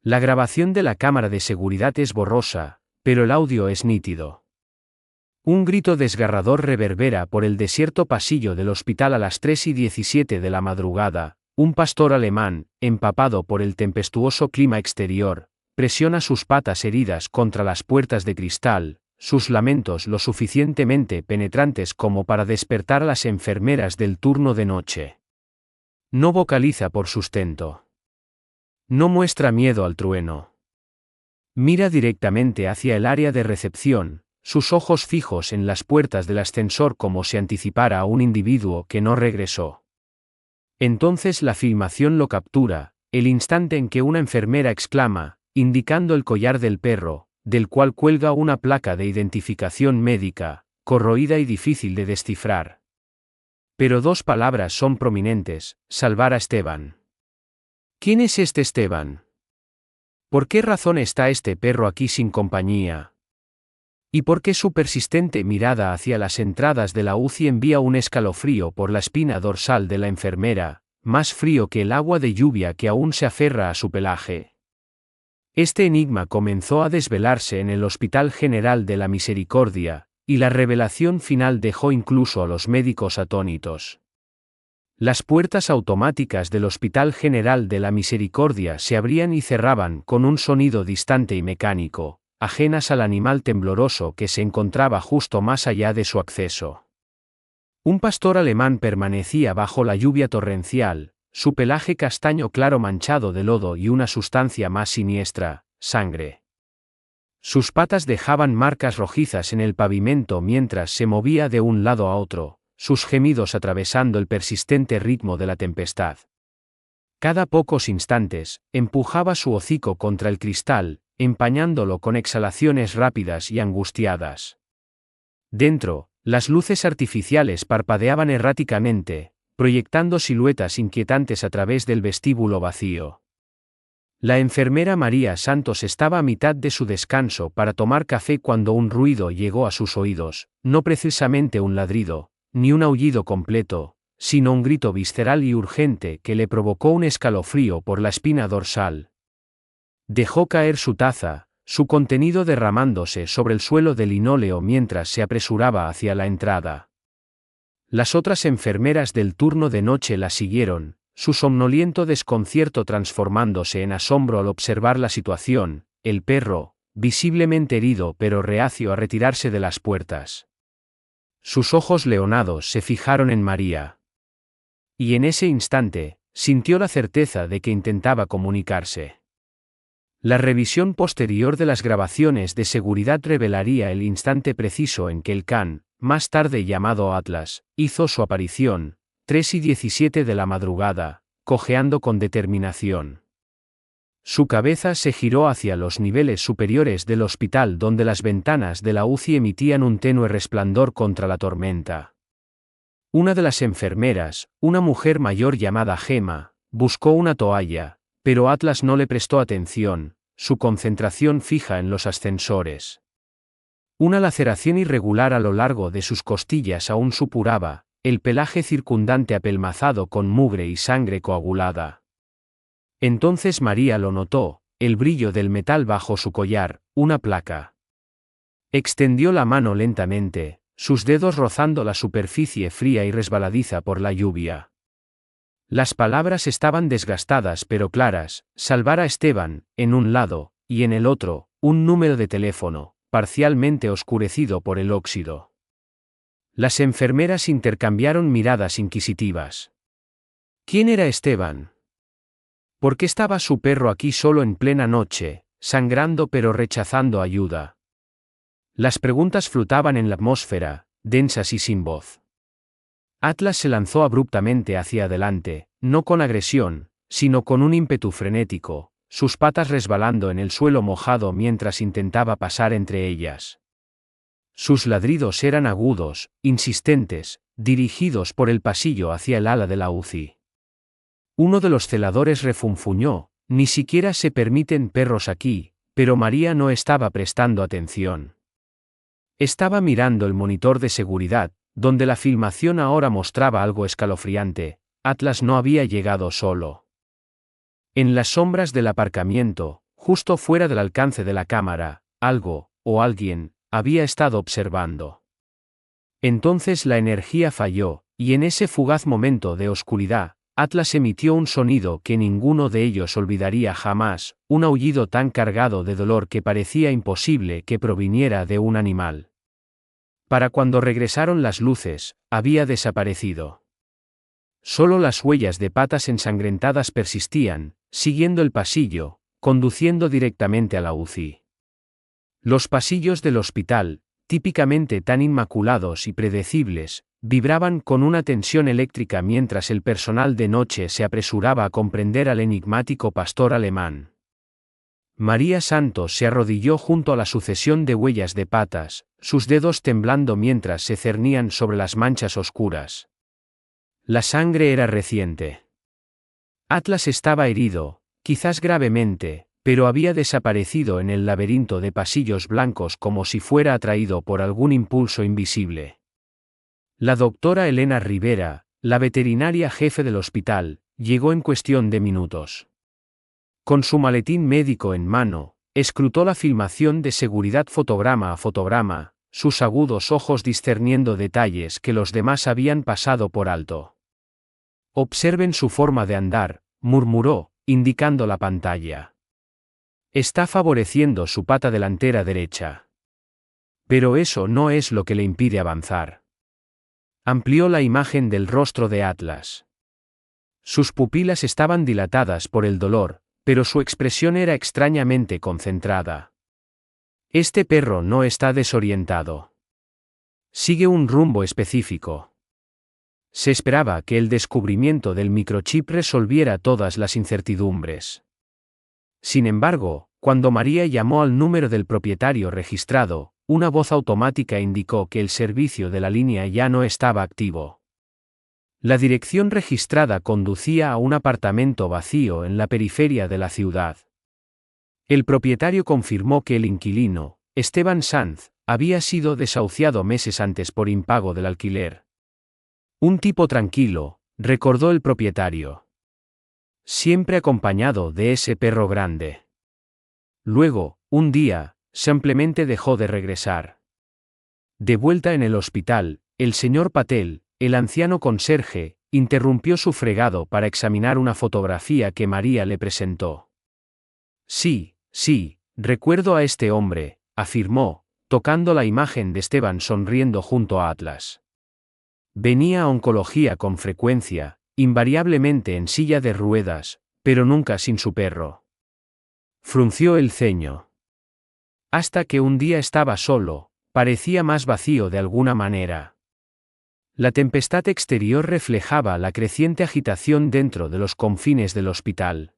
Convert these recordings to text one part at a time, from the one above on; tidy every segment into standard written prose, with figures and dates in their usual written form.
La grabación de la cámara de seguridad es borrosa, pero el audio es nítido. Un grito desgarrador reverbera por el desierto pasillo del hospital a las 3:17 de la madrugada. Un pastor alemán, empapado por el tempestuoso clima exterior, presiona sus patas heridas contra las puertas de cristal, sus lamentos lo suficientemente penetrantes como para despertar a las enfermeras del turno de noche. No vocaliza por sustento. No muestra miedo al trueno. Mira directamente hacia el área de recepción, sus ojos fijos en las puertas del ascensor como si anticipara a un individuo que no regresó. Entonces la filmación lo captura, el instante en que una enfermera exclama, indicando el collar del perro, del cual cuelga una placa de identificación médica, corroída y difícil de descifrar. Pero dos palabras son prominentes: salvar a Esteban. ¿Quién es este Esteban? ¿Por qué razón está este perro aquí sin compañía? ¿Y por qué su persistente mirada hacia las entradas de la UCI envía un escalofrío por la espina dorsal de la enfermera, más frío que el agua de lluvia que aún se aferra a su pelaje? Este enigma comenzó a desvelarse en el Hospital General de la Misericordia, y la revelación final dejó incluso a los médicos atónitos. Las puertas automáticas del Hospital General de la Misericordia se abrían y cerraban con un sonido distante y mecánico, ajenas al animal tembloroso que se encontraba justo más allá de su acceso. Un pastor alemán permanecía bajo la lluvia torrencial, su pelaje castaño claro manchado de lodo y una sustancia más siniestra, sangre. Sus patas dejaban marcas rojizas en el pavimento mientras se movía de un lado a otro, sus gemidos atravesando el persistente ritmo de la tempestad. Cada pocos instantes, empujaba su hocico contra el cristal, empañándolo con exhalaciones rápidas y angustiadas. Dentro, las luces artificiales parpadeaban erráticamente, proyectando siluetas inquietantes a través del vestíbulo vacío. La enfermera María Santos estaba a mitad de su descanso para tomar café cuando un ruido llegó a sus oídos, no precisamente un ladrido, ni un aullido completo, sino un grito visceral y urgente que le provocó un escalofrío por la espina dorsal. Dejó caer su taza, su contenido derramándose sobre el suelo de linóleo mientras se apresuraba hacia la entrada. Las otras enfermeras del turno de noche la siguieron, su somnoliento desconcierto transformándose en asombro al observar la situación, el perro, visiblemente herido pero reacio a retirarse de las puertas. Sus ojos leonados se fijaron en María. Y en ese instante, sintió la certeza de que intentaba comunicarse. La revisión posterior de las grabaciones de seguridad revelaría el instante preciso en que el can, más tarde llamado Atlas, hizo su aparición, 3:17 de la madrugada, cojeando con determinación. Su cabeza se giró hacia los niveles superiores del hospital donde las ventanas de la UCI emitían un tenue resplandor contra la tormenta. Una de las enfermeras, una mujer mayor llamada Gemma, buscó una toalla, pero Atlas no le prestó atención, su concentración fija en los ascensores. Una laceración irregular a lo largo de sus costillas aún supuraba, el pelaje circundante apelmazado con mugre y sangre coagulada. Entonces María lo notó, el brillo del metal bajo su collar, una placa. Extendió la mano lentamente, sus dedos rozando la superficie fría y resbaladiza por la lluvia. Las palabras estaban desgastadas pero claras: salvar a Esteban, en un lado, y en el otro, un número de teléfono, parcialmente oscurecido por el óxido. Las enfermeras intercambiaron miradas inquisitivas. ¿Quién era Esteban? ¿Por qué estaba su perro aquí solo en plena noche, sangrando pero rechazando ayuda? Las preguntas flotaban en la atmósfera, densas y sin voz. Atlas se lanzó abruptamente hacia adelante, no con agresión, sino con un ímpetu frenético, sus patas resbalando en el suelo mojado mientras intentaba pasar entre ellas. Sus ladridos eran agudos, insistentes, dirigidos por el pasillo hacia el ala de la UCI. Uno de los celadores refunfuñó: ni siquiera se permiten perros aquí, pero María no estaba prestando atención. Estaba mirando el monitor de seguridad, donde la filmación ahora mostraba algo escalofriante: Atlas no había llegado solo. En las sombras del aparcamiento, justo fuera del alcance de la cámara, algo, o alguien, había estado observando. Entonces la energía falló, y en ese fugaz momento de oscuridad, Atlas emitió un sonido que ninguno de ellos olvidaría jamás, un aullido tan cargado de dolor que parecía imposible que proviniera de un animal. Para cuando regresaron las luces, había desaparecido. Solo las huellas de patas ensangrentadas persistían, siguiendo el pasillo, conduciendo directamente a la UCI. Los pasillos del hospital, típicamente tan inmaculados y predecibles, vibraban con una tensión eléctrica mientras el personal de noche se apresuraba a comprender al enigmático pastor alemán. María Santos se arrodilló junto a la sucesión de huellas de patas, sus dedos temblando mientras se cernían sobre las manchas oscuras. La sangre era reciente. Atlas estaba herido, quizás gravemente, pero había desaparecido en el laberinto de pasillos blancos como si fuera atraído por algún impulso invisible. La doctora Elena Rivera, la veterinaria jefe del hospital, llegó en cuestión de minutos. Con su maletín médico en mano, escrutó la filmación de seguridad fotograma a fotograma, sus agudos ojos discerniendo detalles que los demás habían pasado por alto. «Observen su forma de andar», murmuró, indicando la pantalla. «Está favoreciendo su pata delantera derecha. Pero eso no es lo que le impide avanzar». Amplió la imagen del rostro de Atlas. Sus pupilas estaban dilatadas por el dolor, pero su expresión era extrañamente concentrada. Este perro no está desorientado. Sigue un rumbo específico. Se esperaba que el descubrimiento del microchip resolviera todas las incertidumbres. Sin embargo, cuando María llamó al número del propietario registrado, una voz automática indicó que el servicio de la línea ya no estaba activo. La dirección registrada conducía a un apartamento vacío en la periferia de la ciudad. El propietario confirmó que el inquilino, Esteban Sanz, había sido desahuciado meses antes por impago del alquiler. Un tipo tranquilo, recordó el propietario. Siempre acompañado de ese perro grande. Luego, un día, simplemente dejó de regresar. De vuelta en el hospital, el señor Patel, el anciano conserje, interrumpió su fregado para examinar una fotografía que María le presentó. Sí, recuerdo a este hombre, afirmó, tocando la imagen de Esteban sonriendo junto a Atlas. Venía a oncología con frecuencia, invariablemente en silla de ruedas, pero nunca sin su perro. Frunció el ceño. Hasta que un día estaba solo, parecía más vacío de alguna manera. La tempestad exterior reflejaba la creciente agitación dentro de los confines del hospital.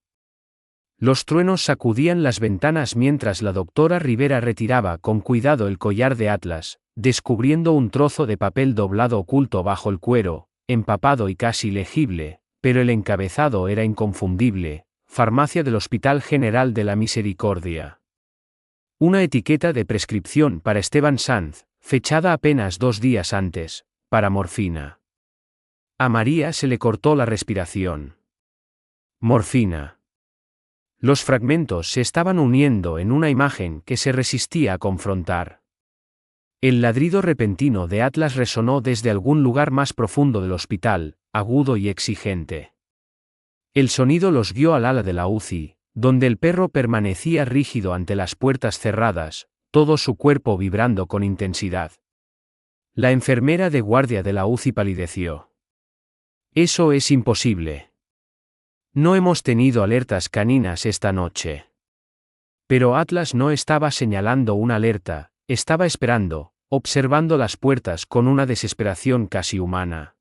Los truenos sacudían las ventanas mientras la doctora Rivera retiraba con cuidado el collar de Atlas, descubriendo un trozo de papel doblado oculto bajo el cuero, empapado y casi legible, pero el encabezado era inconfundible: Farmacia del Hospital General de la Misericordia. Una etiqueta de prescripción para Esteban Sanz, fechada apenas 2 días antes, para morfina. A María se le cortó la respiración. Morfina. Los fragmentos se estaban uniendo en una imagen que se resistía a confrontar. El ladrido repentino de Atlas resonó desde algún lugar más profundo del hospital, agudo y exigente. El sonido los guió al ala de la UCI, donde el perro permanecía rígido ante las puertas cerradas, todo su cuerpo vibrando con intensidad. La enfermera de guardia de la UCI palideció. «Eso es imposible. No hemos tenido alertas caninas esta noche». Pero Atlas no estaba señalando una alerta, estaba esperando, observando las puertas con una desesperación casi humana.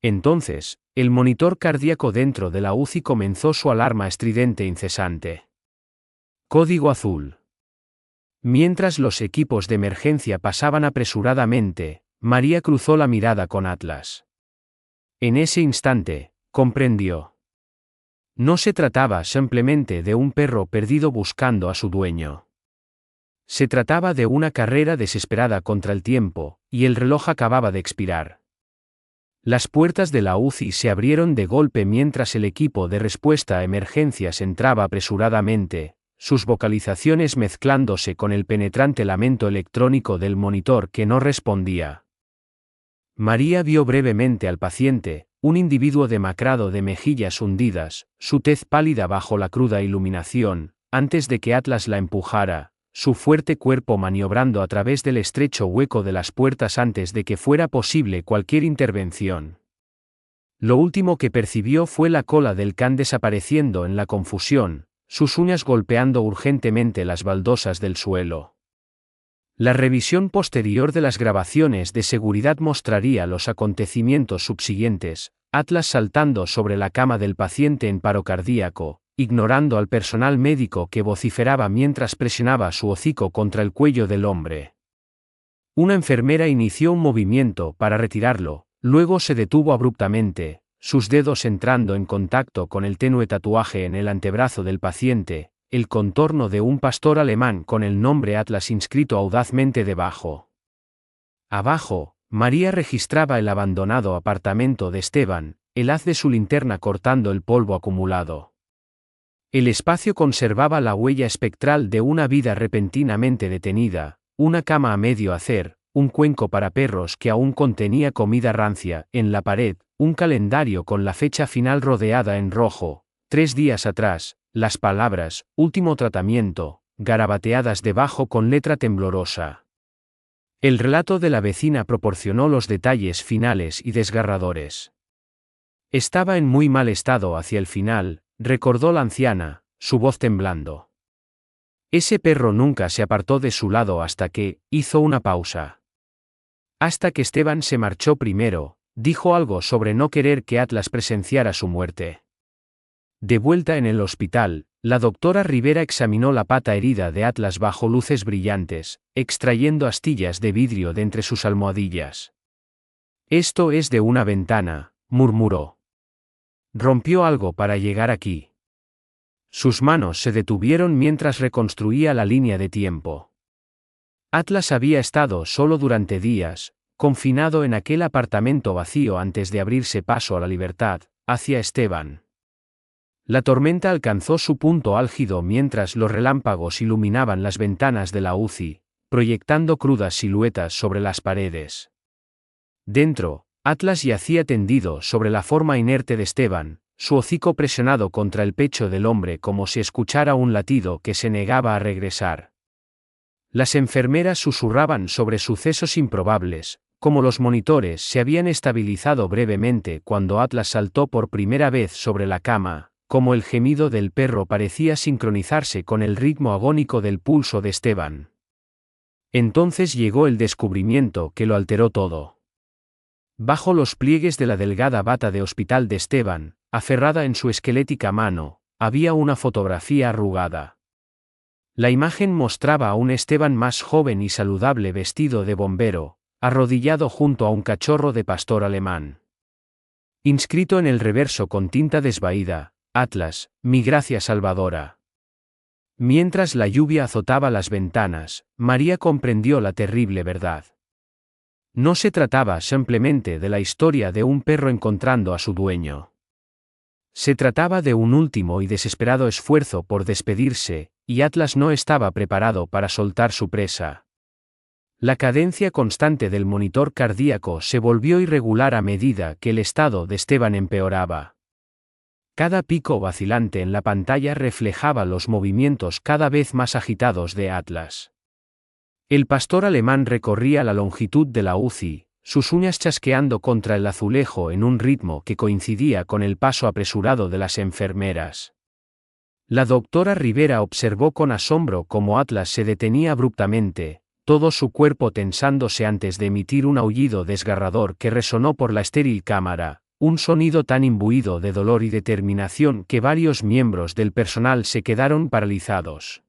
Entonces, el monitor cardíaco dentro de la UCI comenzó su alarma estridente incesante. Código azul. Mientras los equipos de emergencia pasaban apresuradamente, María cruzó la mirada con Atlas. En ese instante, comprendió. No se trataba simplemente de un perro perdido buscando a su dueño. Se trataba de una carrera desesperada contra el tiempo, y el reloj acababa de expirar. Las puertas de la UCI se abrieron de golpe mientras el equipo de respuesta a emergencias entraba apresuradamente, sus vocalizaciones mezclándose con el penetrante lamento electrónico del monitor que no respondía. María vio brevemente al paciente, un individuo demacrado de mejillas hundidas, su tez pálida bajo la cruda iluminación, antes de que Atlas la empujara, su fuerte cuerpo maniobrando a través del estrecho hueco de las puertas antes de que fuera posible cualquier intervención. Lo último que percibió fue la cola del can desapareciendo en la confusión, sus uñas golpeando urgentemente las baldosas del suelo. La revisión posterior de las grabaciones de seguridad mostraría los acontecimientos subsiguientes: Atlas saltando sobre la cama del paciente en paro cardíaco, ignorando al personal médico que vociferaba mientras presionaba su hocico contra el cuello del hombre. Una enfermera inició un movimiento para retirarlo, luego se detuvo abruptamente, sus dedos entrando en contacto con el tenue tatuaje en el antebrazo del paciente, el contorno de un pastor alemán con el nombre Atlas inscrito audazmente debajo. Abajo, María registraba el abandonado apartamento de Esteban, el haz de su linterna cortando el polvo acumulado. El espacio conservaba la huella espectral de una vida repentinamente detenida, una cama a medio hacer, un cuenco para perros que aún contenía comida rancia, en la pared, un calendario con la fecha final rodeada en rojo, 3 días atrás, las palabras, último tratamiento, garabateadas debajo con letra temblorosa. El relato de la vecina proporcionó los detalles finales y desgarradores. Estaba en muy mal estado hacia el final, recordó la anciana, su voz temblando. Ese perro nunca se apartó de su lado hasta que, hizo una pausa. Hasta que Esteban se marchó primero, dijo algo sobre no querer que Atlas presenciara su muerte. De vuelta en el hospital, la doctora Rivera examinó la pata herida de Atlas bajo luces brillantes, extrayendo astillas de vidrio de entre sus almohadillas. Esto es de una ventana, murmuró. Rompió algo para llegar aquí. Sus manos se detuvieron mientras reconstruía la línea de tiempo. Atlas había estado solo durante días, confinado en aquel apartamento vacío antes de abrirse paso a la libertad, hacia Esteban. La tormenta alcanzó su punto álgido mientras los relámpagos iluminaban las ventanas de la UCI, proyectando crudas siluetas sobre las paredes. Dentro, Atlas yacía tendido sobre la forma inerte de Esteban, su hocico presionado contra el pecho del hombre como si escuchara un latido que se negaba a regresar. Las enfermeras susurraban sobre sucesos improbables, como los monitores se habían estabilizado brevemente cuando Atlas saltó por primera vez sobre la cama, como el gemido del perro parecía sincronizarse con el ritmo agónico del pulso de Esteban. Entonces llegó el descubrimiento que lo alteró todo. Bajo los pliegues de la delgada bata de hospital de Esteban, aferrada en su esquelética mano, había una fotografía arrugada. La imagen mostraba a un Esteban más joven y saludable vestido de bombero, arrodillado junto a un cachorro de pastor alemán. Inscrito en el reverso con tinta desvaída: Atlas, mi gracia salvadora. Mientras la lluvia azotaba las ventanas, María comprendió la terrible verdad. No se trataba simplemente de la historia de un perro encontrando a su dueño. Se trataba de un último y desesperado esfuerzo por despedirse, y Atlas no estaba preparado para soltar su presa. La cadencia constante del monitor cardíaco se volvió irregular a medida que el estado de Esteban empeoraba. Cada pico vacilante en la pantalla reflejaba los movimientos cada vez más agitados de Atlas. El pastor alemán recorría la longitud de la UCI, sus uñas chasqueando contra el azulejo en un ritmo que coincidía con el paso apresurado de las enfermeras. La doctora Rivera observó con asombro cómo Atlas se detenía abruptamente, todo su cuerpo tensándose antes de emitir un aullido desgarrador que resonó por la estéril cámara, un sonido tan imbuido de dolor y determinación que varios miembros del personal se quedaron paralizados.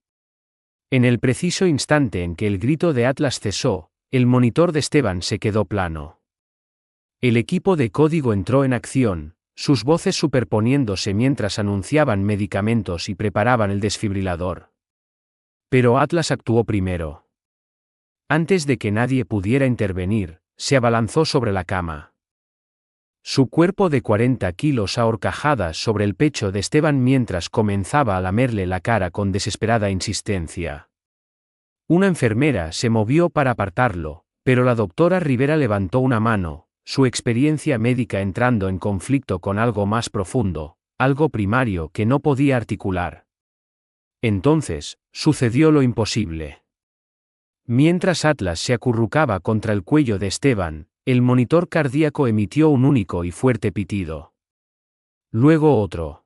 En el preciso instante en que el grito de Atlas cesó, el monitor de Esteban se quedó plano. El equipo de código entró en acción, sus voces superponiéndose mientras anunciaban medicamentos y preparaban el desfibrilador. Pero Atlas actuó primero. Antes de que nadie pudiera intervenir, se abalanzó sobre la cama. Su cuerpo de 40 kilos a horcajadas sobre el pecho de Esteban mientras comenzaba a lamerle la cara con desesperada insistencia. Una enfermera se movió para apartarlo, pero la doctora Rivera levantó una mano, su experiencia médica entrando en conflicto con algo más profundo, algo primario que no podía articular. Entonces, sucedió lo imposible. Mientras Atlas se acurrucaba contra el cuello de Esteban, el monitor cardíaco emitió un único y fuerte pitido. Luego otro.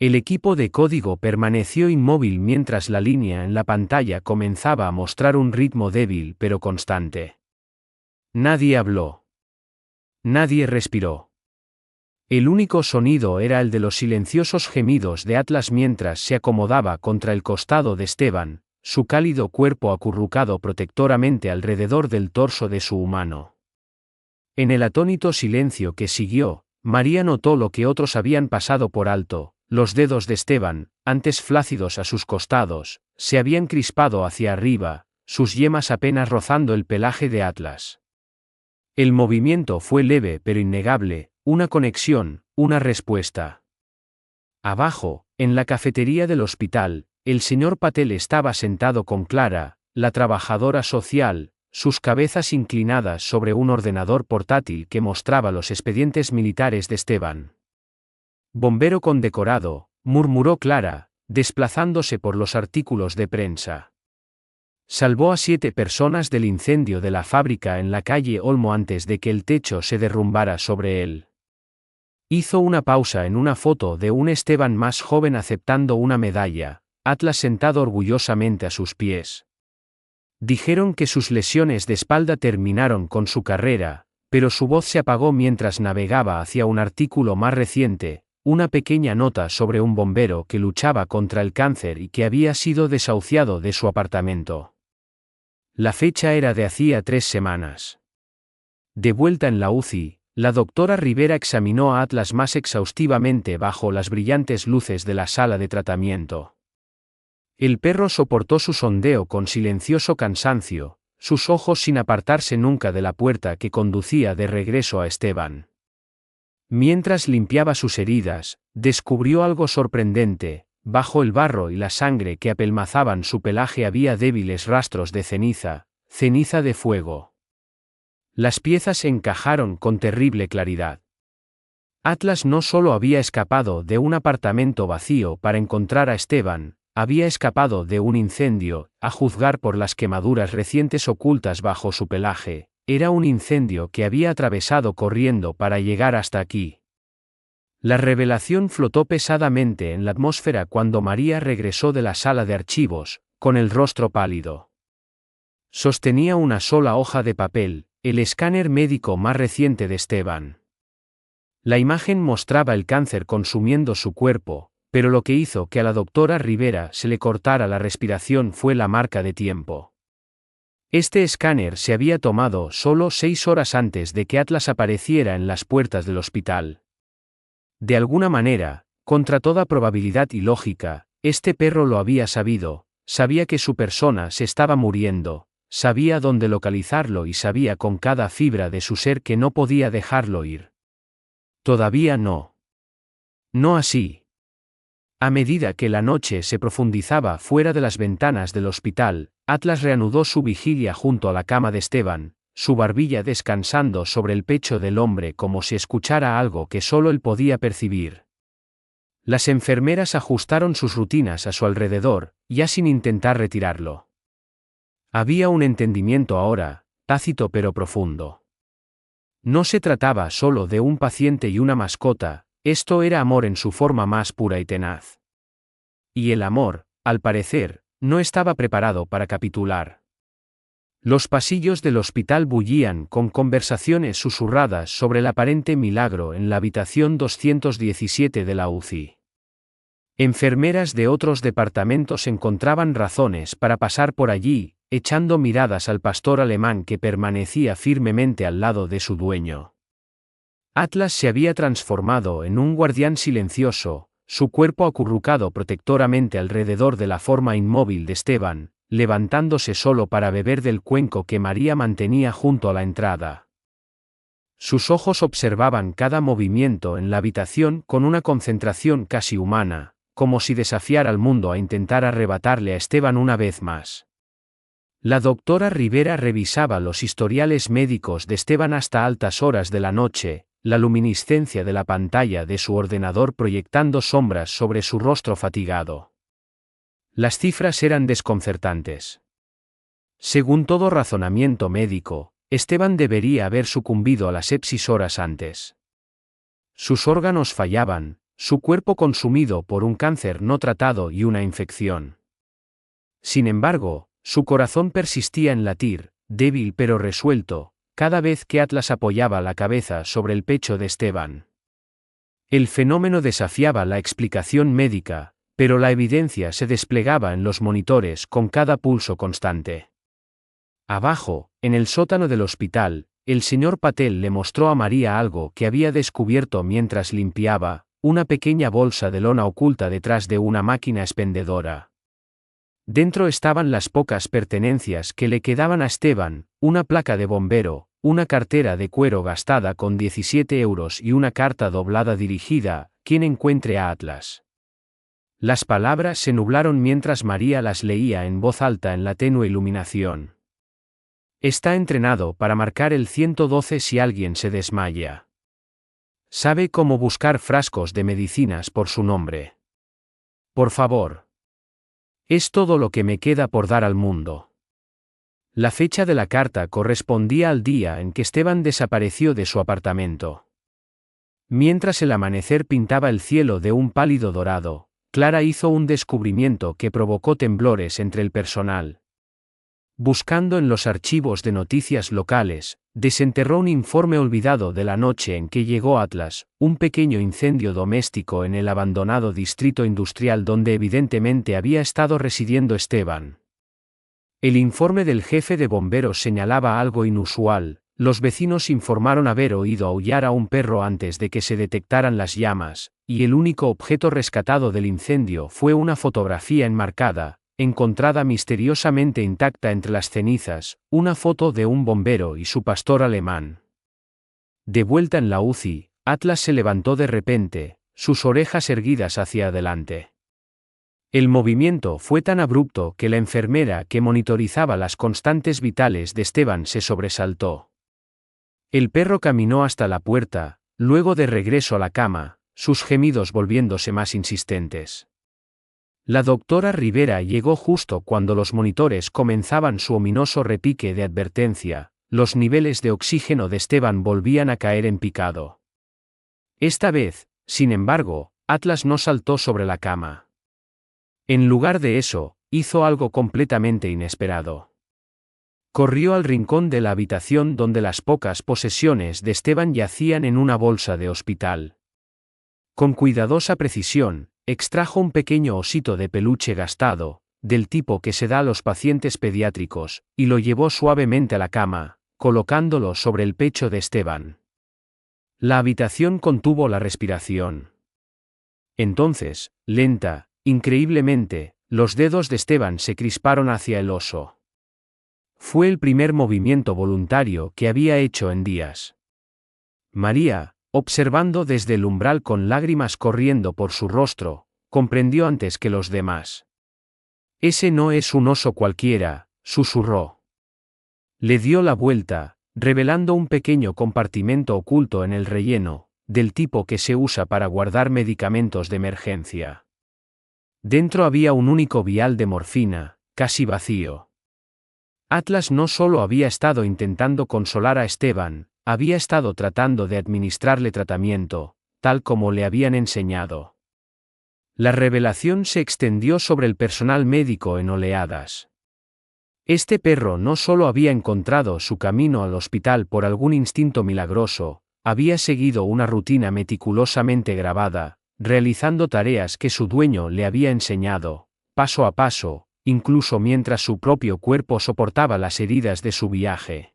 El equipo de código permaneció inmóvil mientras la línea en la pantalla comenzaba a mostrar un ritmo débil pero constante. Nadie habló. Nadie respiró. El único sonido era el de los silenciosos gemidos de Atlas mientras se acomodaba contra el costado de Esteban, su cálido cuerpo acurrucado protectoramente alrededor del torso de su humano. En el atónito silencio que siguió, María notó lo que otros habían pasado por alto: los dedos de Esteban, antes flácidos a sus costados, se habían crispado hacia arriba, sus yemas apenas rozando el pelaje de Atlas. El movimiento fue leve pero innegable, una conexión, una respuesta. Abajo, en la cafetería del hospital, el señor Patel estaba sentado con Clara, la trabajadora social, sus cabezas inclinadas sobre un ordenador portátil que mostraba los expedientes militares de Esteban. «Bombero condecorado», murmuró Clara, desplazándose por los artículos de prensa. Salvó a 7 personas del incendio de la fábrica en la calle Olmo antes de que el techo se derrumbara sobre él. Hizo una pausa en una foto de un Esteban más joven aceptando una medalla, Atlas sentado orgullosamente a sus pies. Dijeron que sus lesiones de espalda terminaron con su carrera, pero su voz se apagó mientras navegaba hacia un artículo más reciente, una pequeña nota sobre un bombero que luchaba contra el cáncer y que había sido desahuciado de su apartamento. La fecha era de hacía 3 semanas. De vuelta en la UCI, la doctora Rivera examinó a Atlas más exhaustivamente bajo las brillantes luces de la sala de tratamiento. El perro soportó su sondeo con silencioso cansancio, sus ojos sin apartarse nunca de la puerta que conducía de regreso a Esteban. Mientras limpiaba sus heridas, descubrió algo sorprendente: bajo el barro y la sangre que apelmazaban su pelaje había débiles rastros de ceniza, ceniza de fuego. Las piezas encajaron con terrible claridad. Atlas no solo había escapado de un apartamento vacío para encontrar a Esteban, había escapado de un incendio, a juzgar por las quemaduras recientes ocultas bajo su pelaje. Era un incendio que había atravesado corriendo para llegar hasta aquí. La revelación flotó pesadamente en la atmósfera cuando María regresó de la sala de archivos, con el rostro pálido. Sostenía una sola hoja de papel, el escáner médico más reciente de Esteban. La imagen mostraba el cáncer consumiendo su cuerpo, pero lo que hizo que a la doctora Rivera se le cortara la respiración fue la marca de tiempo. Este escáner se había tomado solo 6 horas antes de que Atlas apareciera en las puertas del hospital. De alguna manera, contra toda probabilidad y lógica, este perro lo había sabido, sabía que su persona se estaba muriendo, sabía dónde localizarlo y sabía con cada fibra de su ser que no podía dejarlo ir. Todavía no. No así. A medida que la noche se profundizaba fuera de las ventanas del hospital, Atlas reanudó su vigilia junto a la cama de Esteban, su barbilla descansando sobre el pecho del hombre como si escuchara algo que solo él podía percibir. Las enfermeras ajustaron sus rutinas a su alrededor, ya sin intentar retirarlo. Había un entendimiento ahora, tácito pero profundo. No se trataba solo de un paciente y una mascota. Esto era amor en su forma más pura y tenaz. Y el amor, al parecer, no estaba preparado para capitular. Los pasillos del hospital bullían con conversaciones susurradas sobre el aparente milagro en la habitación 217 de la UCI. Enfermeras de otros departamentos encontraban razones para pasar por allí, echando miradas al pastor alemán que permanecía firmemente al lado de su dueño. Atlas se había transformado en un guardián silencioso, su cuerpo acurrucado protectoramente alrededor de la forma inmóvil de Esteban, levantándose solo para beber del cuenco que María mantenía junto a la entrada. Sus ojos observaban cada movimiento en la habitación con una concentración casi humana, como si desafiara al mundo a intentar arrebatarle a Esteban una vez más. La doctora Rivera revisaba los historiales médicos de Esteban hasta altas horas de la noche, la luminiscencia de la pantalla de su ordenador proyectando sombras sobre su rostro fatigado. Las cifras eran desconcertantes. Según todo razonamiento médico, Esteban debería haber sucumbido a la sepsis horas antes. Sus órganos fallaban, su cuerpo consumido por un cáncer no tratado y una infección. Sin embargo, su corazón persistía en latir, débil pero resuelto, cada vez que Atlas apoyaba la cabeza sobre el pecho de Esteban. El fenómeno desafiaba la explicación médica, pero la evidencia se desplegaba en los monitores con cada pulso constante. Abajo, en el sótano del hospital, el señor Patel le mostró a María algo que había descubierto mientras limpiaba, una pequeña bolsa de lona oculta detrás de una máquina expendedora. Dentro estaban las pocas pertenencias que le quedaban a Esteban, una placa de bombero, una cartera de cuero gastada con 17 euros y una carta doblada dirigida, quien encuentre a Atlas. Las palabras se nublaron mientras María las leía en voz alta en la tenue iluminación. Está entrenado para marcar el 112 si alguien se desmaya. Sabe cómo buscar frascos de medicinas por su nombre. Por favor. Es todo lo que me queda por dar al mundo. La fecha de la carta correspondía al día en que Esteban desapareció de su apartamento. Mientras el amanecer pintaba el cielo de un pálido dorado, Clara hizo un descubrimiento que provocó temblores entre el personal. Buscando en los archivos de noticias locales, desenterró un informe olvidado de la noche en que llegó Atlas, un pequeño incendio doméstico en el abandonado distrito industrial donde evidentemente había estado residiendo Esteban. El informe del jefe de bomberos señalaba algo inusual. Los vecinos informaron haber oído aullar a un perro antes de que se detectaran las llamas, y el único objeto rescatado del incendio fue una fotografía enmarcada, encontrada misteriosamente intacta entre las cenizas, una foto de un bombero y su pastor alemán. De vuelta en la UCI, Atlas se levantó de repente, sus orejas erguidas hacia adelante. El movimiento fue tan abrupto que la enfermera que monitorizaba las constantes vitales de Esteban se sobresaltó. El perro caminó hasta la puerta, luego de regreso a la cama, sus gemidos volviéndose más insistentes. La doctora Rivera llegó justo cuando los monitores comenzaban su ominoso repique de advertencia. Los niveles de oxígeno de Esteban volvían a caer en picado. Esta vez, sin embargo, Atlas no saltó sobre la cama. En lugar de eso, hizo algo completamente inesperado. Corrió al rincón de la habitación donde las pocas posesiones de Esteban yacían en una bolsa de hospital. Con cuidadosa precisión, extrajo un pequeño osito de peluche gastado, del tipo que se da a los pacientes pediátricos, y lo llevó suavemente a la cama, colocándolo sobre el pecho de Esteban. La habitación contuvo la respiración. Entonces, lenta, increíblemente, los dedos de Esteban se crisparon hacia el oso. Fue el primer movimiento voluntario que había hecho en días. María, observando desde el umbral con lágrimas corriendo por su rostro, comprendió antes que los demás. Ese no es un oso cualquiera, susurró. Le dio la vuelta, revelando un pequeño compartimento oculto en el relleno, del tipo que se usa para guardar medicamentos de emergencia. Dentro había un único vial de morfina, casi vacío. Atlas no solo había estado intentando consolar a Esteban, había estado tratando de administrarle tratamiento, tal como le habían enseñado. La revelación se extendió sobre el personal médico en oleadas. Este perro no solo había encontrado su camino al hospital por algún instinto milagroso, había seguido una rutina meticulosamente grabada, realizando tareas que su dueño le había enseñado, paso a paso, incluso mientras su propio cuerpo soportaba las heridas de su viaje.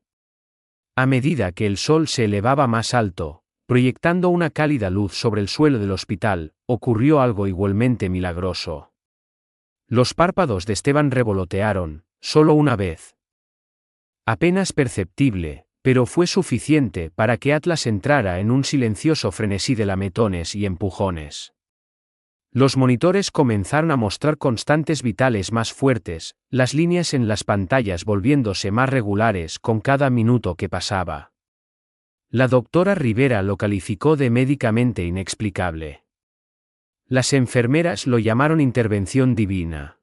A medida que el sol se elevaba más alto, proyectando una cálida luz sobre el suelo del hospital, ocurrió algo igualmente milagroso. Los párpados de Esteban revolotearon, solo una vez. Apenas perceptible, Pero fue suficiente para que Atlas entrara en un silencioso frenesí de lametones y empujones. Los monitores comenzaron a mostrar constantes vitales más fuertes, las líneas en las pantallas volviéndose más regulares con cada minuto que pasaba. La doctora Rivera lo calificó de médicamente inexplicable. Las enfermeras lo llamaron intervención divina.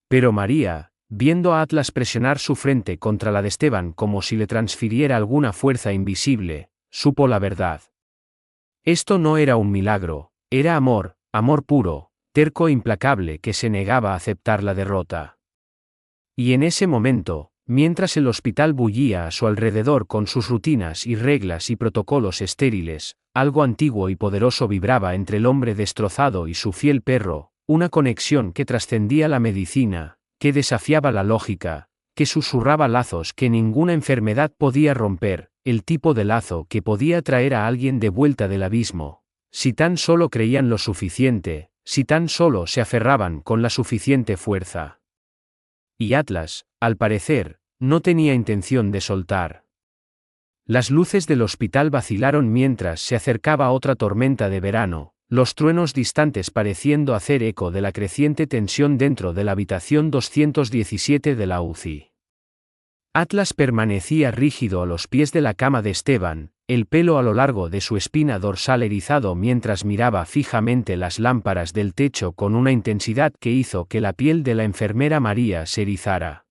Pero María, viendo a Atlas presionar su frente contra la de Esteban como si le transfiriera alguna fuerza invisible, supo la verdad. Esto no era un milagro, era amor, amor puro, terco e implacable que se negaba a aceptar la derrota. Y en ese momento, mientras el hospital bullía a su alrededor con sus rutinas y reglas y protocolos estériles, algo antiguo y poderoso vibraba entre el hombre destrozado y su fiel perro, una conexión que trascendía la medicina, que desafiaba la lógica, que susurraba lazos que ninguna enfermedad podía romper, el tipo de lazo que podía traer a alguien de vuelta del abismo, si tan solo creían lo suficiente, si tan solo se aferraban con la suficiente fuerza. Y Atlas, al parecer, no tenía intención de soltar. Las luces del hospital vacilaron mientras se acercaba otra tormenta de verano, los truenos distantes pareciendo hacer eco de la creciente tensión dentro de la habitación 217 de la UCI. Atlas permanecía rígido a los pies de la cama de Esteban, el pelo a lo largo de su espina dorsal erizado mientras miraba fijamente las lámparas del techo con una intensidad que hizo que la piel de la enfermera María se erizara.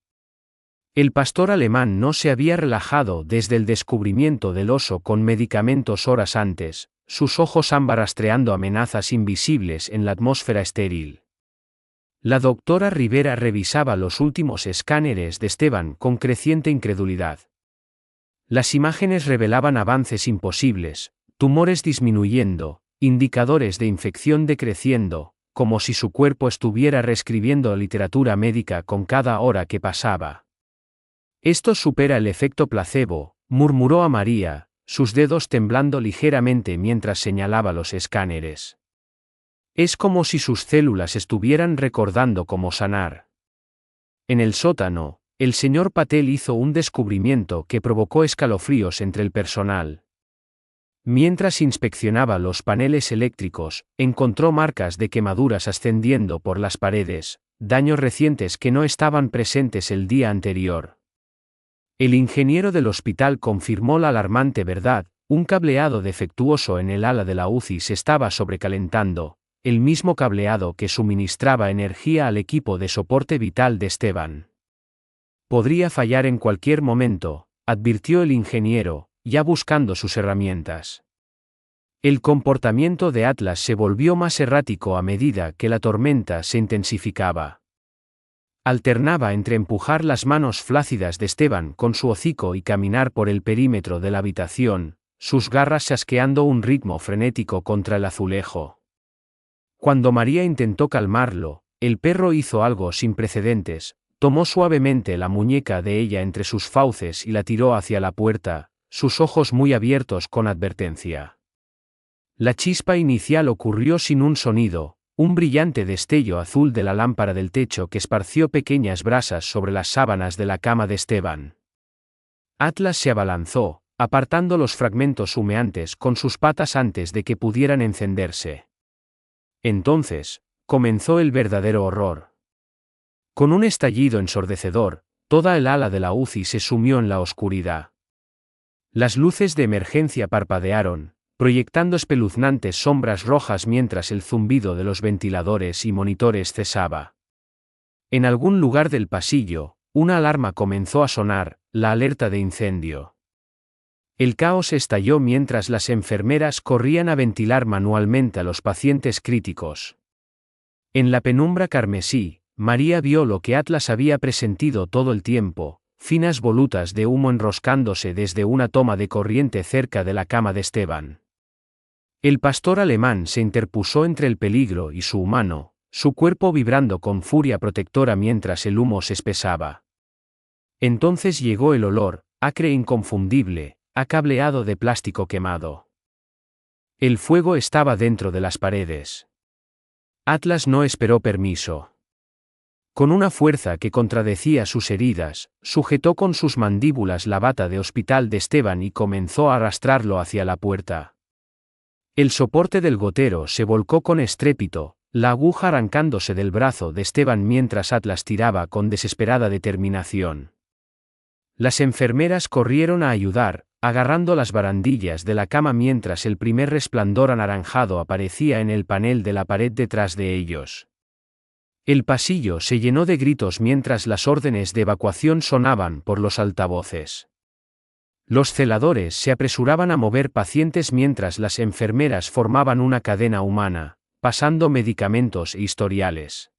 El pastor alemán no se había relajado desde el descubrimiento del oso con medicamentos horas antes, sus ojos ámbar rastreando amenazas invisibles en la atmósfera estéril. La doctora Rivera revisaba los últimos escáneres de Esteban con creciente incredulidad. Las imágenes revelaban avances imposibles, tumores disminuyendo, indicadores de infección decreciendo, como si su cuerpo estuviera reescribiendo literatura médica con cada hora que pasaba. Esto supera el efecto placebo, murmuró a María, sus dedos temblando ligeramente mientras señalaba los escáneres. Es como si sus células estuvieran recordando cómo sanar. En el sótano, el señor Patel hizo un descubrimiento que provocó escalofríos entre el personal. Mientras inspeccionaba los paneles eléctricos, encontró marcas de quemaduras ascendiendo por las paredes, daños recientes que no estaban presentes el día anterior. El ingeniero del hospital confirmó la alarmante verdad, un cableado defectuoso en el ala de la UCI se estaba sobrecalentando, el mismo cableado que suministraba energía al equipo de soporte vital de Esteban. Podría fallar en cualquier momento, advirtió el ingeniero, ya buscando sus herramientas. El comportamiento de Atlas se volvió más errático a medida que la tormenta se intensificaba. Alternaba entre empujar las manos flácidas de Esteban con su hocico y caminar por el perímetro de la habitación, sus garras chasqueando un ritmo frenético contra el azulejo. Cuando María intentó calmarlo, el perro hizo algo sin precedentes, tomó suavemente la muñeca de ella entre sus fauces y la tiró hacia la puerta, sus ojos muy abiertos con advertencia. La chispa inicial ocurrió sin un sonido, un brillante destello azul de la lámpara del techo que esparció pequeñas brasas sobre las sábanas de la cama de Esteban. Atlas se abalanzó, apartando los fragmentos humeantes con sus patas antes de que pudieran encenderse. Entonces, comenzó el verdadero horror. Con un estallido ensordecedor, toda el ala de la UCI se sumió en la oscuridad. Las luces de emergencia parpadearon, proyectando espeluznantes sombras rojas mientras el zumbido de los ventiladores y monitores cesaba. En algún lugar del pasillo, una alarma comenzó a sonar, la alerta de incendio. El caos estalló mientras las enfermeras corrían a ventilar manualmente a los pacientes críticos. En la penumbra carmesí, María vio lo que Atlas había presentido todo el tiempo, finas volutas de humo enroscándose desde una toma de corriente cerca de la cama de Esteban. El pastor alemán se interpuso entre el peligro y su humano, su cuerpo vibrando con furia protectora mientras el humo se espesaba. Entonces llegó el olor, acre e inconfundible, a cableado de plástico quemado. El fuego estaba dentro de las paredes. Atlas no esperó permiso. Con una fuerza que contradecía sus heridas, sujetó con sus mandíbulas la bata de hospital de Esteban y comenzó a arrastrarlo hacia la puerta. El soporte del gotero se volcó con estrépito, la aguja arrancándose del brazo de Esteban mientras Atlas tiraba con desesperada determinación. Las enfermeras corrieron a ayudar, agarrando las barandillas de la cama mientras el primer resplandor anaranjado aparecía en el panel de la pared detrás de ellos. El pasillo se llenó de gritos mientras las órdenes de evacuación sonaban por los altavoces. Los celadores se apresuraban a mover pacientes mientras las enfermeras formaban una cadena humana, pasando medicamentos e historiales.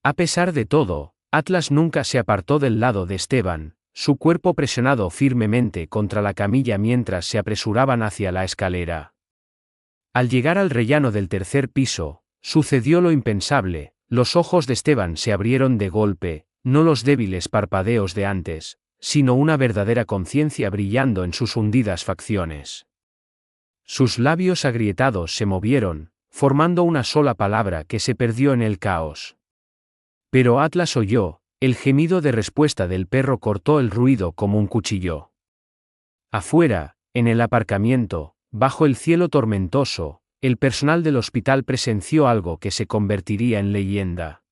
A pesar de todo, Atlas nunca se apartó del lado de Esteban, su cuerpo presionado firmemente contra la camilla mientras se apresuraban hacia la escalera. Al llegar al rellano del tercer piso, sucedió lo impensable. Los ojos de Esteban se abrieron de golpe, no los débiles parpadeos de antes, sino una verdadera conciencia brillando en sus hundidas facciones. Sus labios agrietados se movieron, formando una sola palabra que se perdió en el caos. Pero Atlas oyó, el gemido de respuesta del perro cortó el ruido como un cuchillo. Afuera, en el aparcamiento, bajo el cielo tormentoso, el personal del hospital presenció algo que se convertiría en leyenda.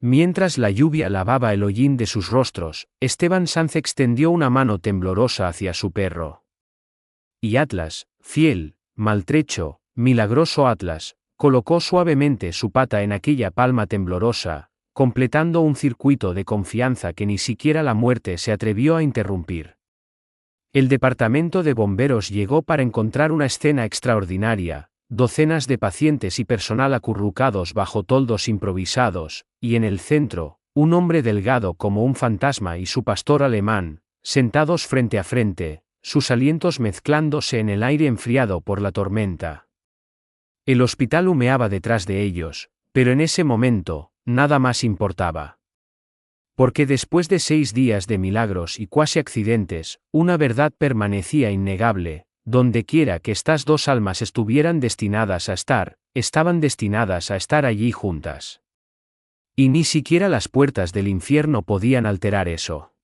Mientras la lluvia lavaba el hollín de sus rostros, Esteban Sanz extendió una mano temblorosa hacia su perro. Y Atlas, fiel, maltrecho, milagroso Atlas, colocó suavemente su pata en aquella palma temblorosa, completando un circuito de confianza que ni siquiera la muerte se atrevió a interrumpir. El departamento de bomberos llegó para encontrar una escena extraordinaria, docenas de pacientes y personal acurrucados bajo toldos improvisados, y en el centro, un hombre delgado como un fantasma y su pastor alemán, sentados frente a frente, sus alientos mezclándose en el aire enfriado por la tormenta. El hospital humeaba detrás de ellos, pero en ese momento, nada más importaba. Porque después de 6 días de milagros y cuasi accidentes, una verdad permanecía innegable: donde quiera que estas dos almas estuvieran destinadas a estar, estaban destinadas a estar allí juntas. Y ni siquiera las puertas del infierno podían alterar eso.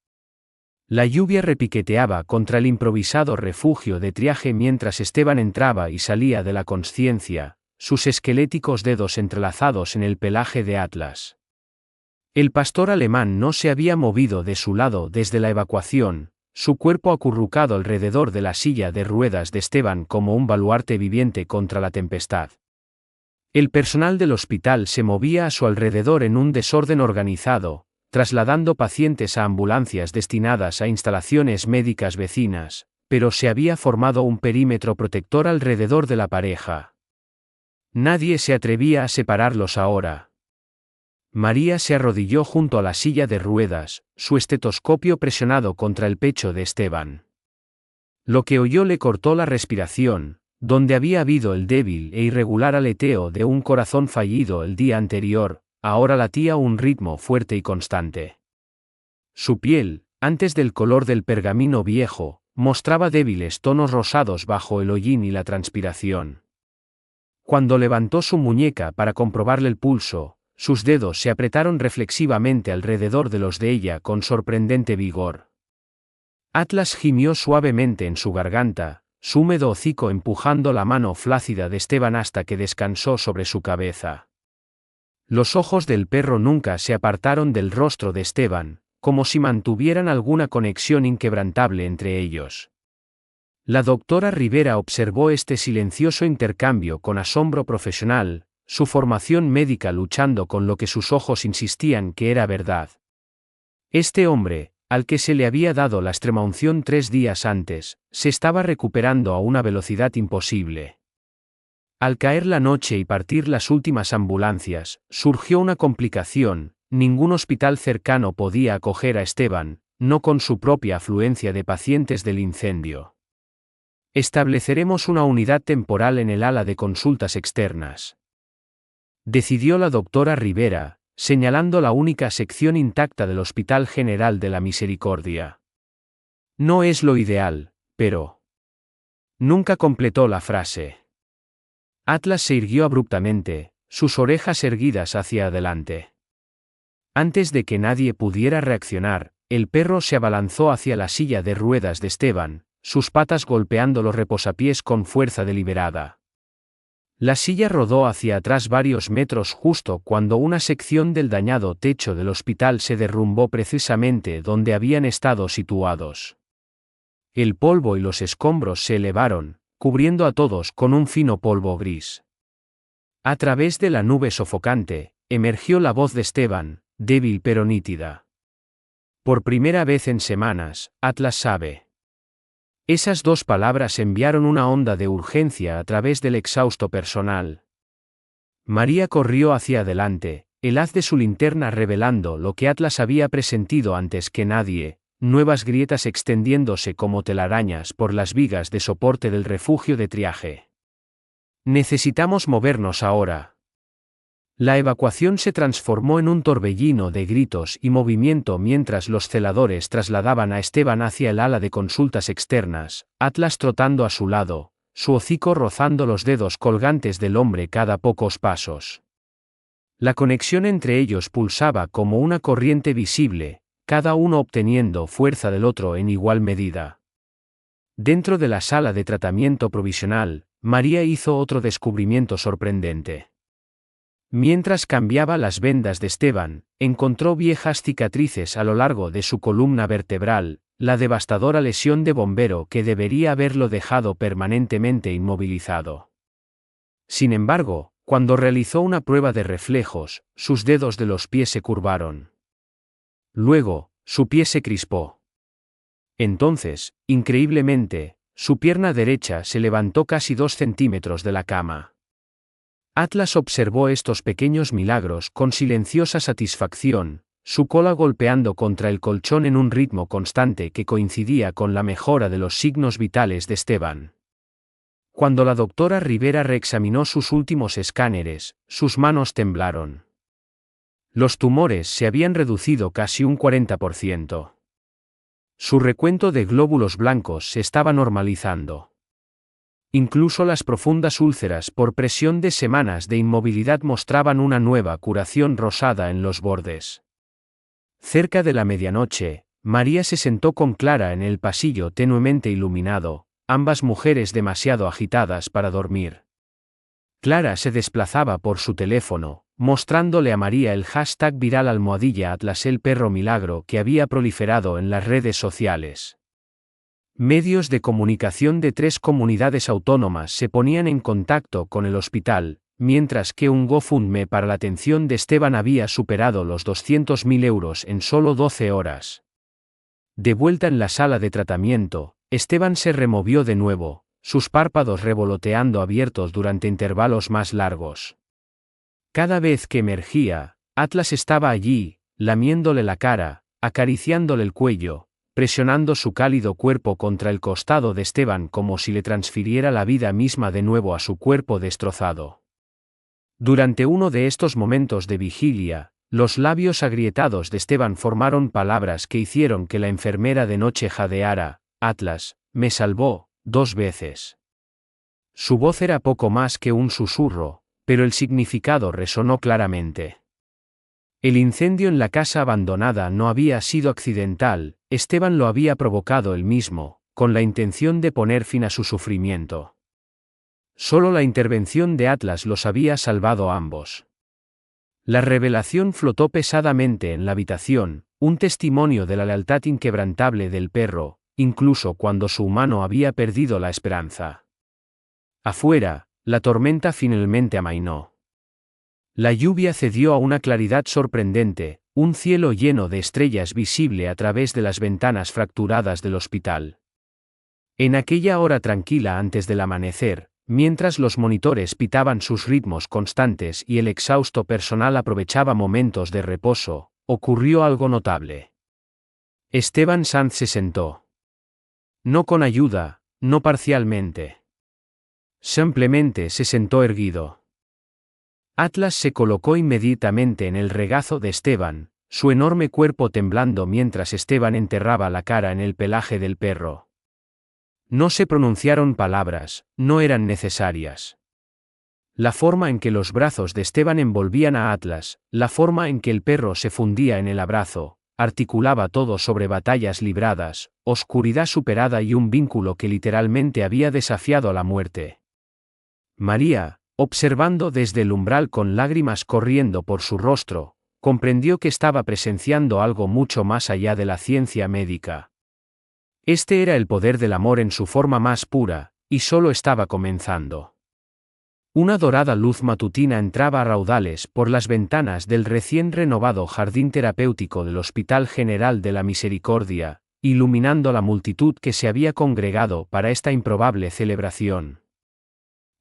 La lluvia repiqueteaba contra el improvisado refugio de triaje mientras Esteban entraba y salía de la consciencia, sus esqueléticos dedos entrelazados en el pelaje de Atlas. El pastor alemán no se había movido de su lado desde la evacuación, su cuerpo acurrucado alrededor de la silla de ruedas de Esteban como un baluarte viviente contra la tempestad. El personal del hospital se movía a su alrededor en un desorden organizado, trasladando pacientes a ambulancias destinadas a instalaciones médicas vecinas, pero se había formado un perímetro protector alrededor de la pareja. Nadie se atrevía a separarlos ahora. María se arrodilló junto a la silla de ruedas, su estetoscopio presionado contra el pecho de Esteban. Lo que oyó le cortó la respiración, donde había habido el débil e irregular aleteo de un corazón fallido el día anterior, ahora latía a un ritmo fuerte y constante. Su piel, antes del color del pergamino viejo, mostraba débiles tonos rosados bajo el hollín y la transpiración. Cuando levantó su muñeca para comprobarle el pulso, sus dedos se apretaron reflexivamente alrededor de los de ella con sorprendente vigor. Atlas gimió suavemente en su garganta, su húmedo hocico empujando la mano flácida de Esteban hasta que descansó sobre su cabeza. Los ojos del perro nunca se apartaron del rostro de Esteban, como si mantuvieran alguna conexión inquebrantable entre ellos. La doctora Rivera observó este silencioso intercambio con asombro profesional, su formación médica luchando con lo que sus ojos insistían que era verdad. Este hombre, al que se le había dado la extremaunción 3 días antes, se estaba recuperando a una velocidad imposible. Al caer la noche y partir las últimas ambulancias, surgió una complicación: ningún hospital cercano podía acoger a Esteban, no con su propia afluencia de pacientes del incendio. Estableceremos una unidad temporal en el ala de consultas externas, decidió la doctora Rivera, señalando la única sección intacta del Hospital General de la Misericordia. No es lo ideal, pero... Nunca completó la frase. Atlas se irguió abruptamente, sus orejas erguidas hacia adelante. Antes de que nadie pudiera reaccionar, el perro se abalanzó hacia la silla de ruedas de Esteban, sus patas golpeando los reposapiés con fuerza deliberada. La silla rodó hacia atrás varios metros justo cuando una sección del dañado techo del hospital se derrumbó precisamente donde habían estado situados. El polvo y los escombros se elevaron, cubriendo a todos con un fino polvo gris. A través de la nube sofocante, emergió la voz de Esteban, débil pero nítida. Por primera vez en semanas, Atlas sabe. Esas dos palabras enviaron una onda de urgencia a través del exhausto personal. María corrió hacia adelante, el haz de su linterna revelando lo que Atlas había presentido antes que nadie, nuevas grietas extendiéndose como telarañas por las vigas de soporte del refugio de triaje. Necesitamos movernos ahora. La evacuación se transformó en un torbellino de gritos y movimiento mientras los celadores trasladaban a Esteban hacia el ala de consultas externas, Atlas trotando a su lado, su hocico rozando los dedos colgantes del hombre cada pocos pasos. La conexión entre ellos pulsaba como una corriente visible, cada uno obteniendo fuerza del otro en igual medida. Dentro de la sala de tratamiento provisional, María hizo otro descubrimiento sorprendente. Mientras cambiaba las vendas de Esteban, encontró viejas cicatrices a lo largo de su columna vertebral, la devastadora lesión de bombero que debería haberlo dejado permanentemente inmovilizado. Sin embargo, cuando realizó una prueba de reflejos, sus dedos de los pies se curvaron. Luego, su pie se crispó. Entonces, increíblemente, su pierna derecha se levantó casi 2 centímetros de la cama. Atlas observó estos pequeños milagros con silenciosa satisfacción, su cola golpeando contra el colchón en un ritmo constante que coincidía con la mejora de los signos vitales de Esteban. Cuando la doctora Rivera reexaminó sus últimos escáneres, sus manos temblaron. Los tumores se habían reducido casi un 40%. Su recuento de glóbulos blancos se estaba normalizando. Incluso las profundas úlceras por presión de semanas de inmovilidad mostraban una nueva curación rosada en los bordes. Cerca de la medianoche, María se sentó con Clara en el pasillo tenuemente iluminado, ambas mujeres demasiado agitadas para dormir. Clara se desplazaba por su teléfono, mostrándole a María el hashtag viral #Atlas el perro milagro que había proliferado en las redes sociales. Medios de comunicación de 3 comunidades autónomas se ponían en contacto con el hospital, mientras que un GoFundMe para la atención de Esteban había superado los 200.000 euros en solo 12 horas. De vuelta en la sala de tratamiento, Esteban se removió de nuevo, sus párpados revoloteando abiertos durante intervalos más largos. Cada vez que emergía, Atlas estaba allí, lamiéndole la cara, acariciándole el cuello, presionando su cálido cuerpo contra el costado de Esteban como si le transfiriera la vida misma de nuevo a su cuerpo destrozado. Durante uno de estos momentos de vigilia, los labios agrietados de Esteban formaron palabras que hicieron que la enfermera de noche jadeara: Atlas, me salvó, 2 veces. Su voz era poco más que un susurro, pero el significado resonó claramente. El incendio en la casa abandonada no había sido accidental, Esteban lo había provocado él mismo, con la intención de poner fin a su sufrimiento. Solo la intervención de Atlas los había salvado a ambos. La revelación flotó pesadamente en la habitación, un testimonio de la lealtad inquebrantable del perro, incluso cuando su humano había perdido la esperanza. Afuera, la tormenta finalmente amainó. La lluvia cedió a una claridad sorprendente, un cielo lleno de estrellas visible a través de las ventanas fracturadas del hospital. En aquella hora tranquila antes del amanecer, mientras los monitores pitaban sus ritmos constantes y el exhausto personal aprovechaba momentos de reposo, ocurrió algo notable. Esteban Sanz se sentó. No con ayuda, no parcialmente. Simplemente se sentó erguido. Atlas se colocó inmediatamente en el regazo de Esteban, su enorme cuerpo temblando mientras Esteban enterraba la cara en el pelaje del perro. No se pronunciaron palabras, no eran necesarias. La forma en que los brazos de Esteban envolvían a Atlas, la forma en que el perro se fundía en el abrazo, articulaba todo sobre batallas libradas, oscuridad superada y un vínculo que literalmente había desafiado a la muerte. María, observando desde el umbral con lágrimas corriendo por su rostro, comprendió que estaba presenciando algo mucho más allá de la ciencia médica. Este era el poder del amor en su forma más pura, y solo estaba comenzando. Una dorada luz matutina entraba a raudales por las ventanas del recién renovado jardín terapéutico del Hospital General de la Misericordia, iluminando la multitud que se había congregado para esta improbable celebración.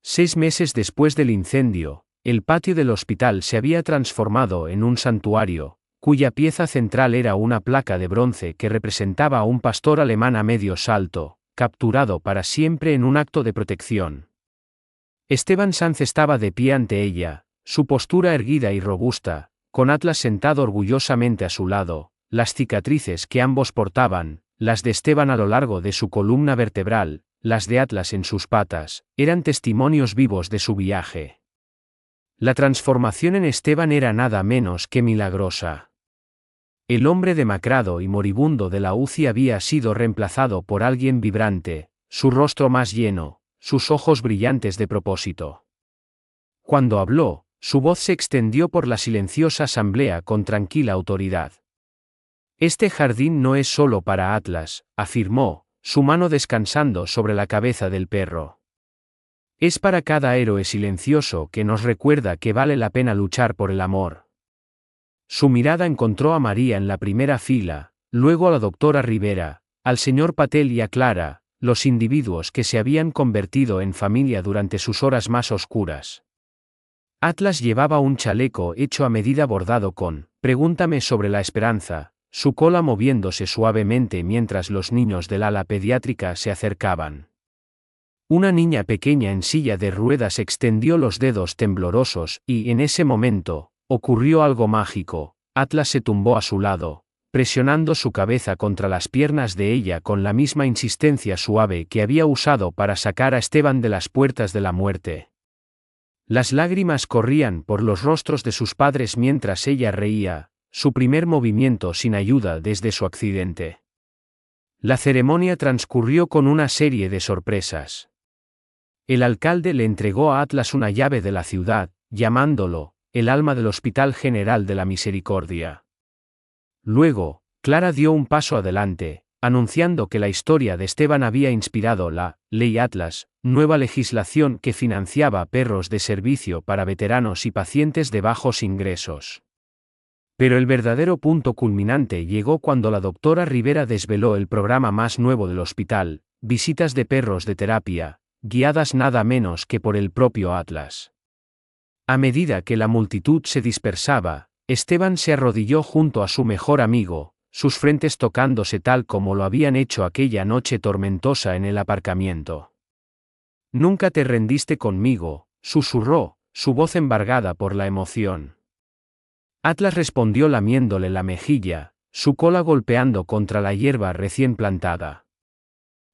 6 meses después del incendio, el patio del hospital se había transformado en un santuario, cuya pieza central era una placa de bronce que representaba a un pastor alemán a medio salto, capturado para siempre en un acto de protección. Esteban Sanz estaba de pie ante ella, su postura erguida y robusta, con Atlas sentado orgullosamente a su lado, las cicatrices que ambos portaban, las de Esteban a lo largo de su columna vertebral, las de Atlas en sus patas, eran testimonios vivos de su viaje. La transformación en Esteban era nada menos que milagrosa. El hombre demacrado y moribundo de la UCI había sido reemplazado por alguien vibrante, su rostro más lleno, sus ojos brillantes de propósito. Cuando habló, su voz se extendió por la silenciosa asamblea con tranquila autoridad. Este jardín no es solo para Atlas, afirmó, su mano descansando sobre la cabeza del perro. Es para cada héroe silencioso que nos recuerda que vale la pena luchar por el amor. Su mirada encontró a María en la primera fila, luego a la doctora Rivera, al señor Patel y a Clara, los individuos que se habían convertido en familia durante sus horas más oscuras. Atlas llevaba un chaleco hecho a medida bordado con "Pregúntame sobre la esperanza", su cola moviéndose suavemente mientras los niños del ala pediátrica se acercaban. Una niña pequeña en silla de ruedas extendió los dedos temblorosos y, en ese momento, ocurrió algo mágico. Atlas se tumbó a su lado, presionando su cabeza contra las piernas de ella con la misma insistencia suave que había usado para sacar a Esteban de las puertas de la muerte. Las lágrimas corrían por los rostros de sus padres mientras ella reía, su primer movimiento sin ayuda desde su accidente. La ceremonia transcurrió con una serie de sorpresas. El alcalde le entregó a Atlas una llave de la ciudad, llamándolo el alma del Hospital General de la Misericordia. Luego, Clara dio un paso adelante, anunciando que la historia de Esteban había inspirado la Ley Atlas, nueva legislación que financiaba perros de servicio para veteranos y pacientes de bajos ingresos. Pero el verdadero punto culminante llegó cuando la doctora Rivera desveló el programa más nuevo del hospital, visitas de perros de terapia, guiadas nada menos que por el propio Atlas. A medida que la multitud se dispersaba, Esteban se arrodilló junto a su mejor amigo, sus frentes tocándose tal como lo habían hecho aquella noche tormentosa en el aparcamiento. «Nunca te rendiste conmigo», susurró, su voz embargada por la emoción. Atlas respondió lamiéndole la mejilla, su cola golpeando contra la hierba recién plantada.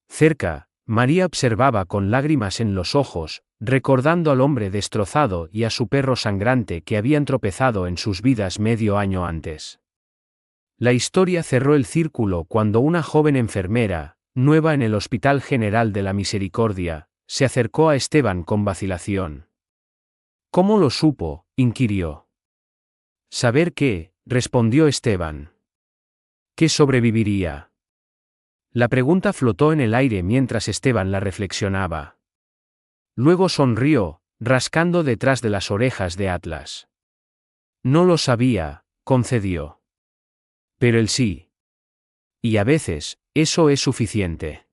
Cerca, María observaba con lágrimas en los ojos, recordando al hombre destrozado y a su perro sangrante que habían tropezado en sus vidas medio año antes. La historia cerró el círculo cuando una joven enfermera, nueva en el Hospital General de la Misericordia, se acercó a Esteban con vacilación. «¿Cómo lo supo?», inquirió. «Saber qué», respondió Esteban. «¿Que sobreviviría?». La pregunta flotó en el aire mientras Esteban la reflexionaba. Luego sonrió, rascando detrás de las orejas de Atlas. «No lo sabía», concedió. «Pero él sí. Y a veces, eso es suficiente».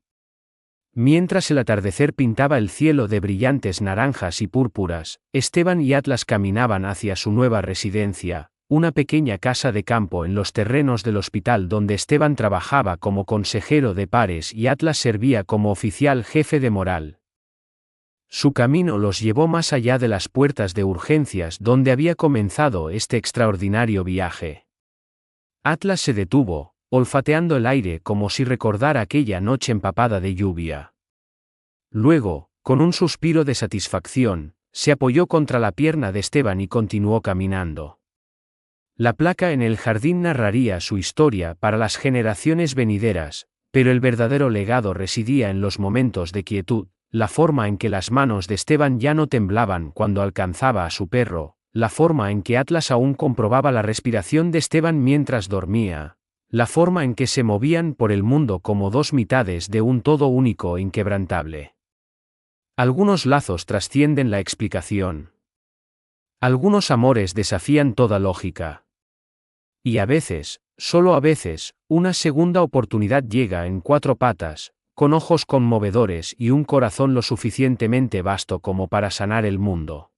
Mientras el atardecer pintaba el cielo de brillantes naranjas y púrpuras, Esteban y Atlas caminaban hacia su nueva residencia, una pequeña casa de campo en los terrenos del hospital donde Esteban trabajaba como consejero de pares y Atlas servía como oficial jefe de moral. Su camino los llevó más allá de las puertas de urgencias donde había comenzado este extraordinario viaje. Atlas se detuvo, olfateando el aire como si recordara aquella noche empapada de lluvia. Luego, con un suspiro de satisfacción, Se apoyó contra la pierna de Esteban y continuó caminando. La placa en el jardín narraría su historia para las generaciones venideras, pero el verdadero legado residía en los momentos de quietud, la forma en que las manos de Esteban ya no temblaban cuando alcanzaba a su perro, la forma en que Atlas aún comprobaba la respiración de Esteban mientras dormía, la forma en que se movían por el mundo como dos mitades de un todo único e inquebrantable. Algunos lazos trascienden la explicación. Algunos amores desafían toda lógica. Y a veces, solo a veces, una segunda oportunidad llega en 4 patas, con ojos conmovedores y un corazón lo suficientemente vasto como para sanar el mundo.